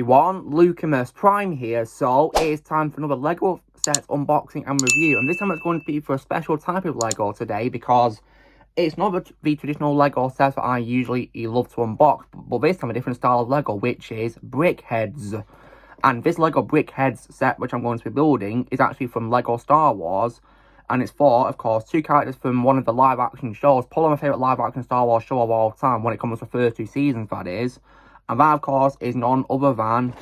everyone, Lucamus Prime here. So it is time for another Lego set unboxing and review, and this time it's going to be for a special type of Lego today because it's not the traditional Lego sets that I usually love to unbox, but this time a different style of Lego, which is BrickHeadz. And this Lego BrickHeadz set, which I'm going to be building, is actually from Lego Star Wars, and it's for, of course, two characters from one of the live-action shows, probably my favourite live-action Star Wars show of all time when it comes to the first two seasons, that is. And that, of course, is none other than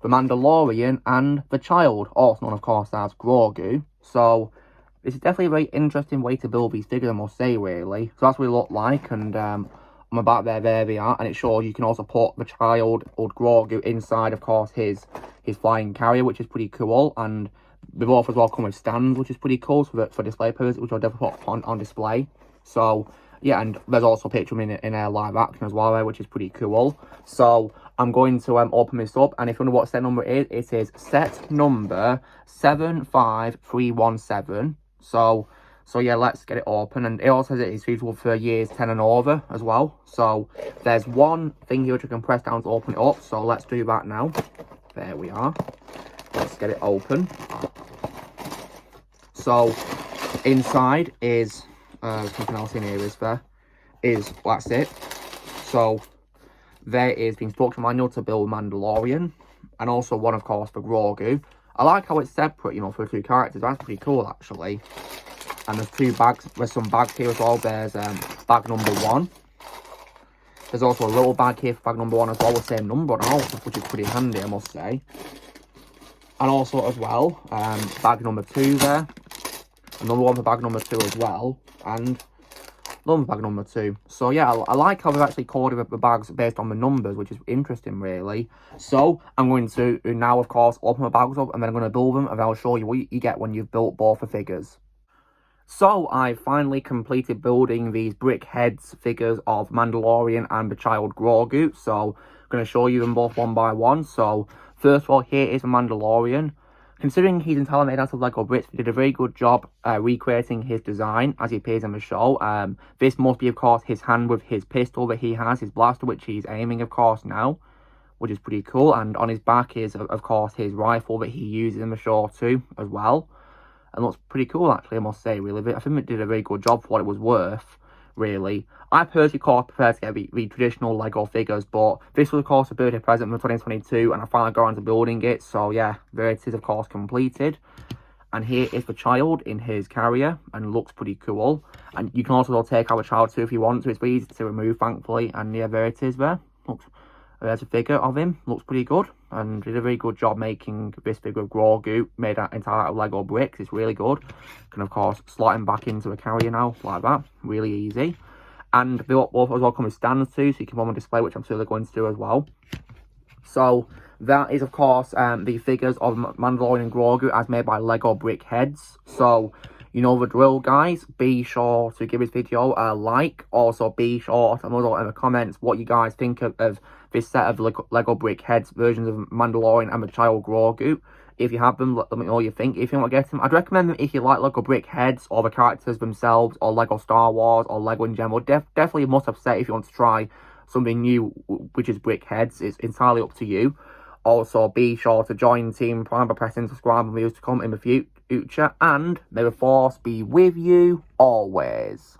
the Mandalorian and the Child, also known, of course, as Grogu. So, this is definitely a very interesting way to build these figures, I must say, really. So that's what they look like, and on the back there they are. And it shows you can also put the Child, old Grogu, inside, of course, his flying carrier, which is pretty cool. And they both as well come with stands, which is pretty cool for display purposes, which I'll definitely put on display. So, yeah, and there's also a picture of him in a live action as well, which is pretty cool. So I'm going to open this up, and if you wonder what set number it is set number 75317. So yeah, let's get it open. And it also says it is suitable for years 10 and over as well. So there's one thing here which you can press down to open it up. So let's do that now. There we are. Let's get it open. So inside is something else in here, that's it. So there is the instruction manual to build Mandalorian, and also one, of course, for Grogu. I like how it's separate, you know, for the two characters. That's pretty cool, actually. And there's two bags. There's some bags here as well. There's bag number 1. There's also a little bag here for bag number 1 as well, the same number and all, which is pretty handy, I must say. And also as well, bag number 2 there. Another one for bag number 2 as well. And another bag number 2. So yeah, I like how they've actually coded the bags based on the numbers, which is interesting, really. So I'm going to now, of course, open the bags up, and then I'm going to build them, and I'll show you what you get when you've built both the figures. So I finally completed building these BrickHeadz figures of Mandalorian and the Child Grogu. So I'm going to show you them both one by one. So first of all, here is the Mandalorian. Considering he's entirely made out of Lego bricks, they did a very good job recreating his design as he appears in the show. This must be, of course, his hand with his pistol that he has, his blaster, which he's aiming, of course, now, which is pretty cool. And on his back is, of course, his rifle that he uses in the show too, as well. And looks pretty cool, actually, I must say, really. I think it did a very good job for what it was worth, really. I personally, of course, prefer to get the traditional Lego figures, but this was, of course, a birthday present for 2022, and I finally got around to building it. So, yeah, there it is, of course, completed. And here is the Child in his carrier, and looks pretty cool. And you can also take out the Child too if you want to. It's very easy to remove, thankfully. And yeah, there it is there. There's a figure of him. Looks pretty good. And did a very good job making this figure of Grogu, made entirely out of Lego bricks. It's really good. Can, of course, slot him back into a carrier now, like that. Really easy. And they both as well come with stands too, so you can put them on display, which I'm sure they're going to do as well. So that is, of course, the figures of Mandalorian and Grogu as made by Lego BrickHeadz. So you know the drill, guys. Be sure to give this video a like. Also, be sure to note in the comments what you guys think of this set of Lego BrickHeadz versions of Mandalorian and the Child Grogu. If you have them, let me know what you think. If you want to get them, I'd recommend them if you like Lego BrickHeadz or the characters themselves, or Lego Star Wars, or Lego in general. Definitely a must-have set if you want to try something new, which is BrickHeadz. It's entirely up to you. Also, be sure to join Team Prime by pressing subscribe and videos to come in the future. And may the Force be with you always.